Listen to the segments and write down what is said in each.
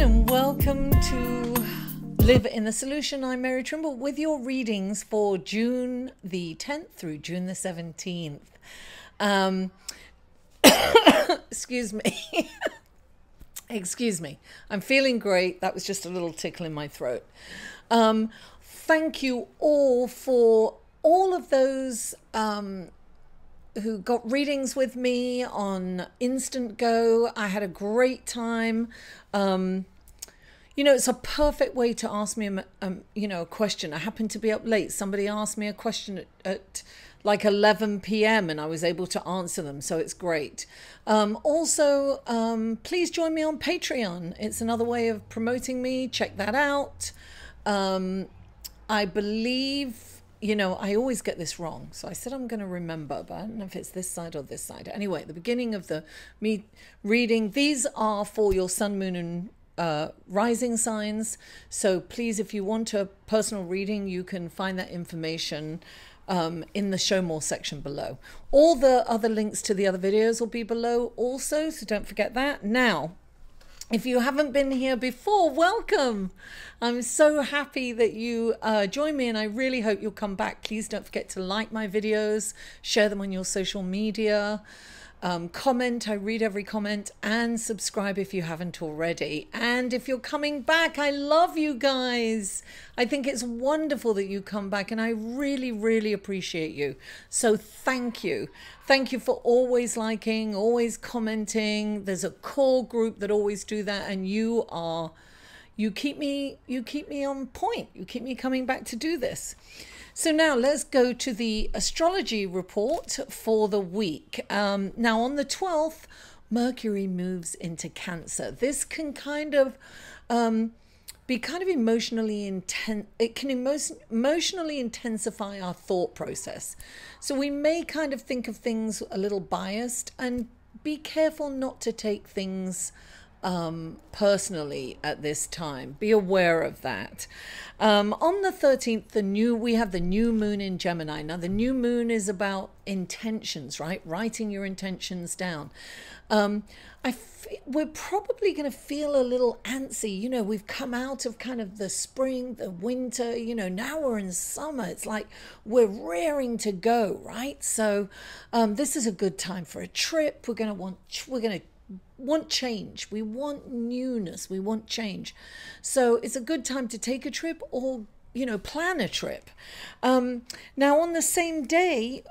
and welcome to Live in the Solution. I'm Mary Trimble with your readings for June the 10th through June the 17th. Excuse me. Excuse me. I'm feeling great. That was just a little tickle in my throat. Thank you all for all of those who got readings with me on Instant Go. I had a great time. You know, it's a perfect way to ask me, a question. I happened to be up late. Somebody asked me a question at like 11 p.m. and I was able to answer them. So it's great. Also, please join me on Patreon. It's another way of promoting me. Check that out. I believe, I always get this wrong. So I said I'm going to remember, but I don't know if it's this side or this side. Anyway, at the beginning of me reading, these are for your sun, moon, and rising signs. So please, if you want a personal reading, you can find that information in the show more section below. All the other links to the other videos will be below also, so don't forget that. Now, if you haven't been here before, welcome. I'm so happy that you join me, and I really hope you'll come back. Please don't forget to like my videos, share them on your social media, comment, I read every comment, and subscribe if you haven't already. And if you're coming back, I love you guys. I think it's wonderful that you come back, and I really, really appreciate you. So thank you. Thank you for always liking, always commenting. There's a core group that always do that, and you keep me on point. You keep me coming back to do this. So now let's go to the astrology report for the week. Now on the 12th, Mercury moves into Cancer. This can kind of be kind of emotionally intense. It can emotionally intensify our thought process. So we may kind of think of things a little biased, and be careful not to take things personally at this time. Be aware of that. On the 13th, we have the new moon in Gemini. Now the new moon is about intentions, right? Writing your intentions down. We're probably going to feel a little antsy. We've come out of kind of the spring, the winter, now we're in summer. It's like we're raring to go, right? So this is a good time for a trip. We're going to want change. We want newness. We want change. So it's a good time to take a trip or, plan a trip. Now on the same day,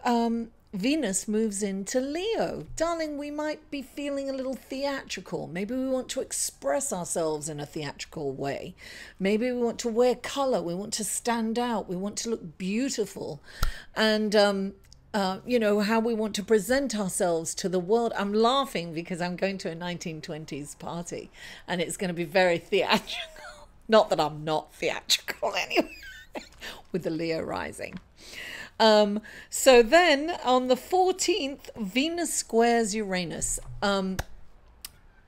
Venus moves into Leo. Darling, we might be feeling a little theatrical. Maybe we want to express ourselves in a theatrical way. Maybe we want to wear color. We want to stand out. We want to look beautiful. And, how we want to present ourselves to the world. I'm laughing because I'm going to a 1920s party and it's going to be very theatrical. Not that I'm not theatrical anyway, with the Leo rising. So then on the 14th, Venus squares Uranus.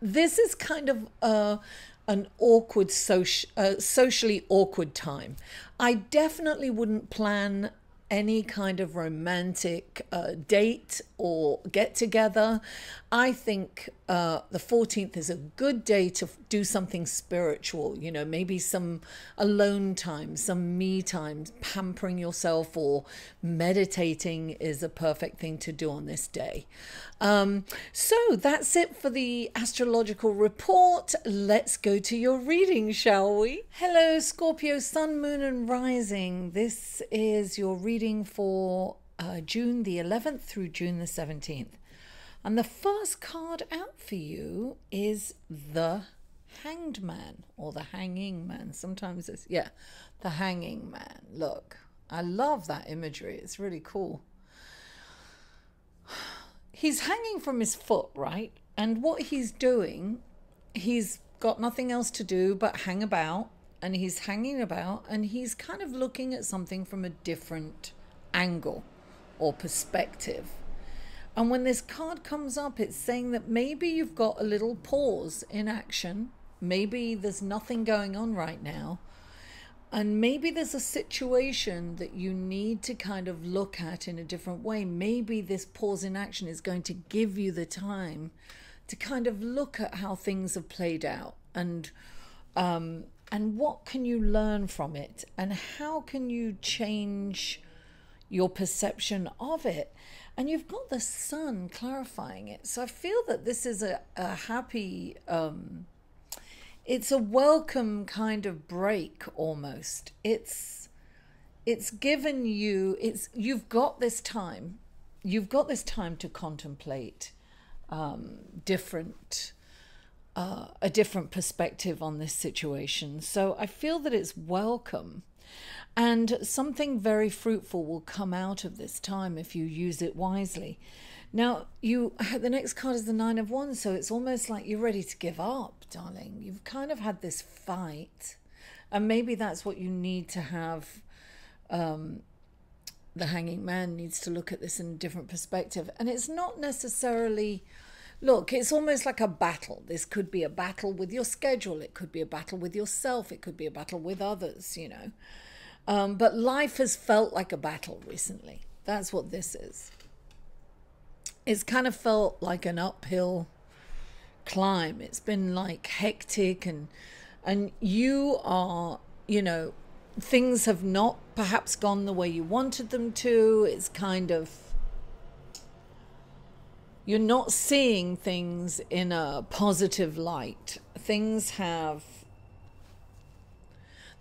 This is kind of an awkward, socially awkward time. I definitely wouldn't plan any kind of romantic date or get together. I think the 14th is a good day to do something spiritual, maybe some alone time, some me time, pampering yourself or meditating is a perfect thing to do on this day. So that's it for the astrological report. Let's go to your reading, shall we? Hello, Scorpio, sun, moon, and rising. This is your reading for June the 11th through June the 17th. And the first card out for you is the Hanged Man, or the Hanging Man. Sometimes it's, the Hanging Man. Look, I love that imagery. It's really cool. He's hanging from his foot, right? And what he's doing, he's got nothing else to do but hang about. And he's hanging about and he's kind of looking at something from a different angle or perspective. And when this card comes up, it's saying that maybe you've got a little pause in action. Maybe there's nothing going on right now. And maybe there's a situation that you need to kind of look at in a different way. Maybe this pause in action is going to give you the time to kind of look at how things have played out and And what can you learn from it? And how can you change your perception of it? And you've got the sun clarifying it. So I feel that this is a happy, it's a welcome kind of break almost. It's given you, you've got this time. You've got this time to contemplate a different perspective on this situation. So I feel that it's welcome, and something very fruitful will come out of this time if you use it wisely. Now, the next card is the Nine of Wands, so it's almost like you're ready to give up, darling. You've kind of had this fight, and maybe that's what you need to have. The Hanging Man needs to look at this in a different perspective. And it's not necessarily, look, it's almost like a battle. This could be a battle with your schedule. It could be a battle with yourself. It could be a battle with others, you know. But life has felt like a battle recently. That's what this is. It's kind of felt like an uphill climb. It's been like hectic, and you are, you know, things have not perhaps gone the way you wanted them to. It's kind of, you're not seeing things in a positive light. There's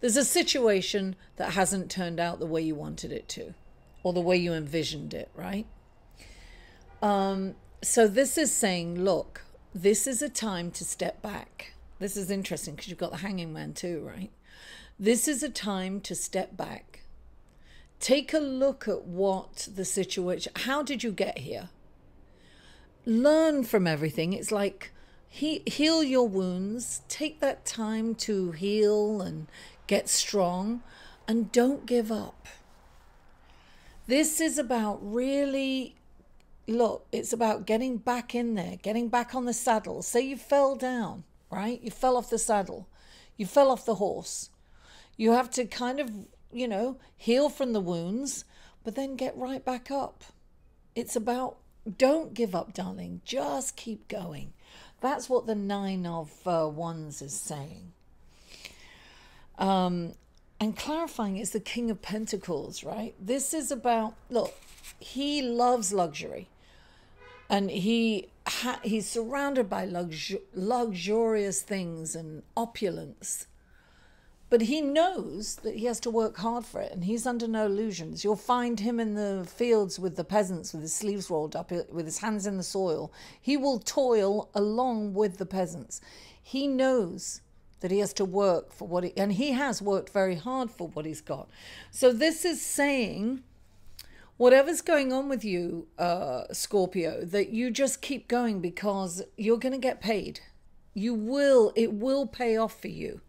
a situation that hasn't turned out the way you wanted it to, or the way you envisioned it, right? So this is saying, look, this is a time to step back. This is interesting because you've got the Hanging Man too, right? This is a time to step back. Take a look at what the situation, how did you get here? Learn from everything. It's like heal your wounds. Take that time to heal and get strong, and don't give up. This is about really, look, it's about getting back in there, getting back on the saddle. Say you fell down, right? You fell off the saddle. You fell off the horse. You have to kind of, you know, heal from the wounds, but then get right back up. It's about, don't give up, darling. Just keep going. That's what the Nine of Wands is saying. And clarifying is the King of Pentacles, right? This is about, look, he loves luxury. And he's surrounded by luxurious things and opulence. But he knows that he has to work hard for it, and he's under no illusions. You'll find him in the fields with the peasants with his sleeves rolled up, with his hands in the soil. He will toil along with the peasants. He knows that he has to work for what and he has worked very hard for what he's got. So this is saying, whatever's going on with you, Scorpio, that you just keep going, because you're going to get paid. It will pay off for you.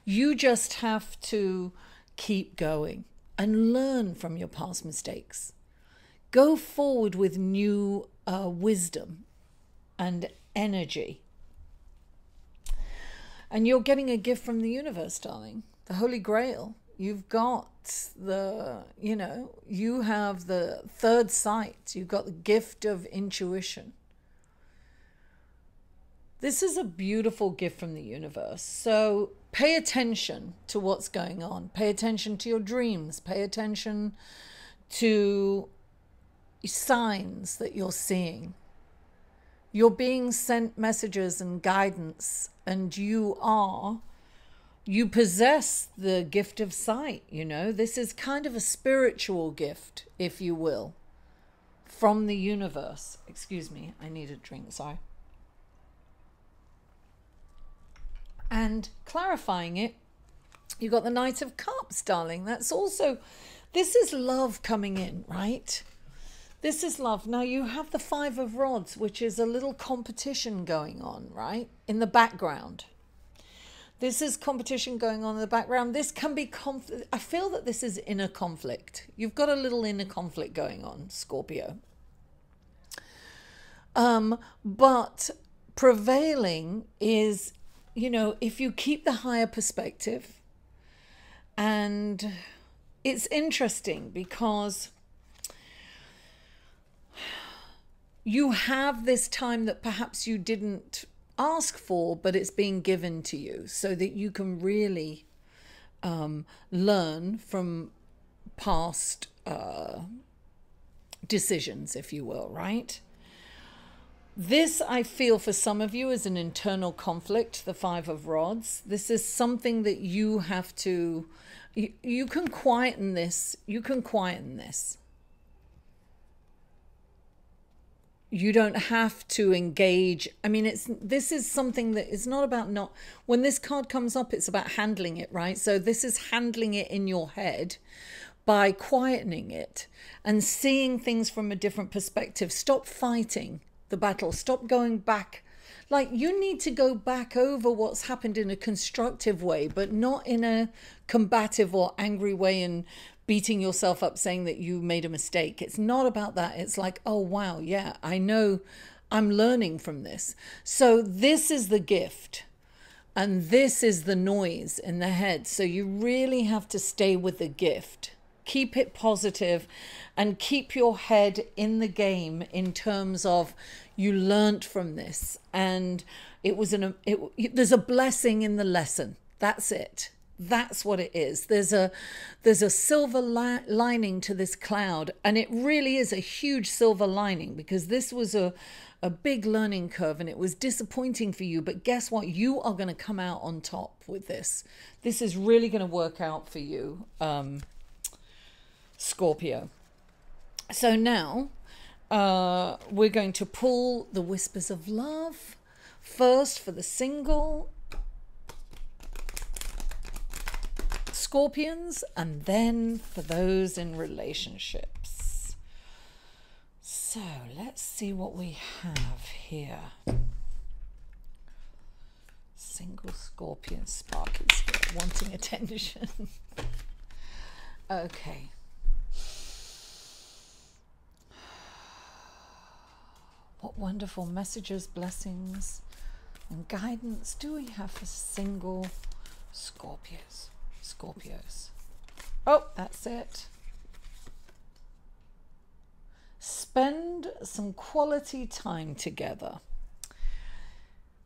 You just have to keep going and learn from your past mistakes. Go forward with new wisdom and energy. And you're getting a gift from the universe, darling. The Holy Grail. You've got you have the third sight. You've got the gift of intuition. This is a beautiful gift from the universe. So pay attention to what's going on. Pay attention to your dreams. Pay attention to signs that you're seeing. You're being sent messages and guidance, and you possess the gift of sight, you know. This is kind of a spiritual gift, if you will, from the universe. Excuse me, I need a drink, sorry. And clarifying it, you've got the Knight of Cups, darling. That's also, this is love coming in, right? This is love. Now you have the Five of Rods, which is a little competition going on, right? In the background. This is competition going on in the background. This can be conflict. I feel that this is inner conflict. You've got a little inner conflict going on, Scorpio. But prevailing is, you know, if you keep the higher perspective. And it's interesting because you have this time that perhaps you didn't ask for, but it's being given to you so that you can really learn from past decisions, if you will, right? This, I feel, for some of you is an internal conflict, the Five of Rods. This is something that you have to, you can quieten this. You can quieten this. You don't have to engage. I mean, this is something that is not about not, when this card comes up, it's about handling it, right? So this is handling it in your head by quietening it and seeing things from a different perspective. Stop fighting the battle. Stop going back. Like, you need to go back over what's happened in a constructive way, but not in a combative or angry way and beating yourself up saying that you made a mistake. It's not about that. It's like, oh wow, yeah, I know, I'm learning from this. So this is the gift and this is the noise in the head. So you really have to stay with the gift. Keep it positive and keep your head in the game in terms of you learnt from this and it was there's a blessing in the lesson. That's it. That's what it is. There's a silver lining to this cloud, and it really is a huge silver lining, because this was a big learning curve and it was disappointing for you, but guess what? You are going to come out on top with this. This is really going to work out for you, Scorpio. So now we're going to pull the Whispers of Love first for the single Scorpions, and then for those in relationships. So let's see what we have here. Single Scorpion, sparky spirit, wanting attention. Okay. What wonderful messages, blessings, and guidance do we have for single Scorpios? Oh, that's it. Spend some quality time together.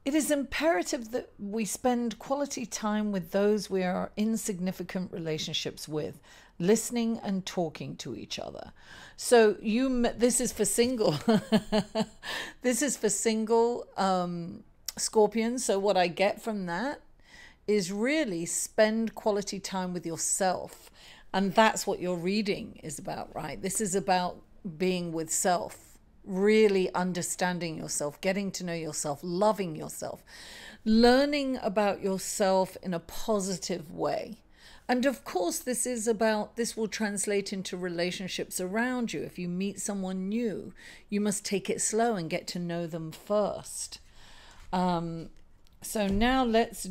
It is imperative that we spend quality time with those we are in significant relationships with, listening and talking to each other. So this is for single. This is for single Scorpions. So what I get from that is really spend quality time with yourself. And that's what your reading is about, right? This is about being with self, really understanding yourself, getting to know yourself, loving yourself, learning about yourself in a positive way. And of course, this will translate into relationships around you. If you meet someone new, you must take it slow and get to know them first. So now let's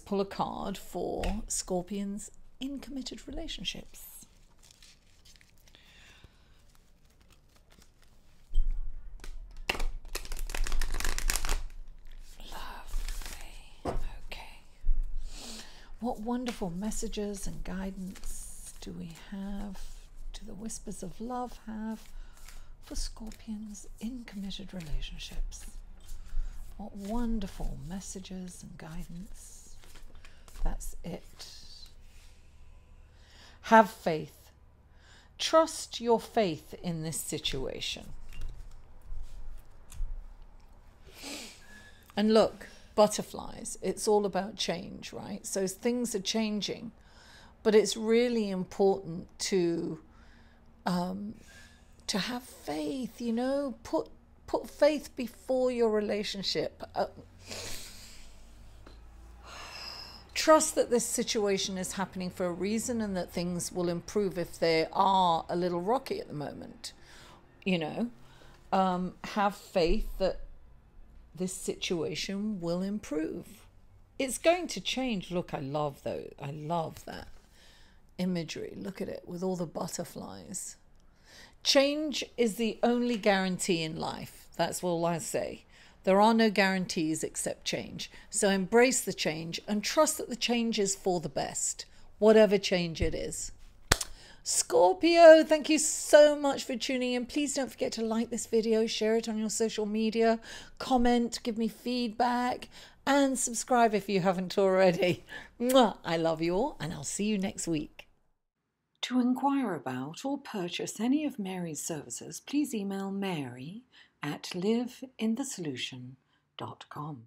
pull a card for Scorpions in committed relationships. Lovely. Okay. What wonderful messages and guidance do we have? Do the Whispers of Love have for Scorpions in committed relationships? What wonderful messages and guidance. That's it. Have faith. Trust your faith in this situation. And look, butterflies, it's all about change, right? So things are changing, but it's really important to have faith, you know, put faith before your relationship. Trust that this situation is happening for a reason and that things will improve if they are a little rocky at the moment. You know, have faith that this situation will improve. It's going to change. Look, I love that imagery. Look at it with all the butterflies. Change is the only guarantee in life. That's all I say. There are no guarantees except change. So embrace the change and trust that the change is for the best, whatever change it is. Scorpio, thank you so much for tuning in. Please don't forget to like this video, share it on your social media, comment, give me feedback, and subscribe if you haven't already. Mwah! I love you all, and I'll see you next week. To inquire about or purchase any of Mary's services, please email mary@liveinthesolution.com.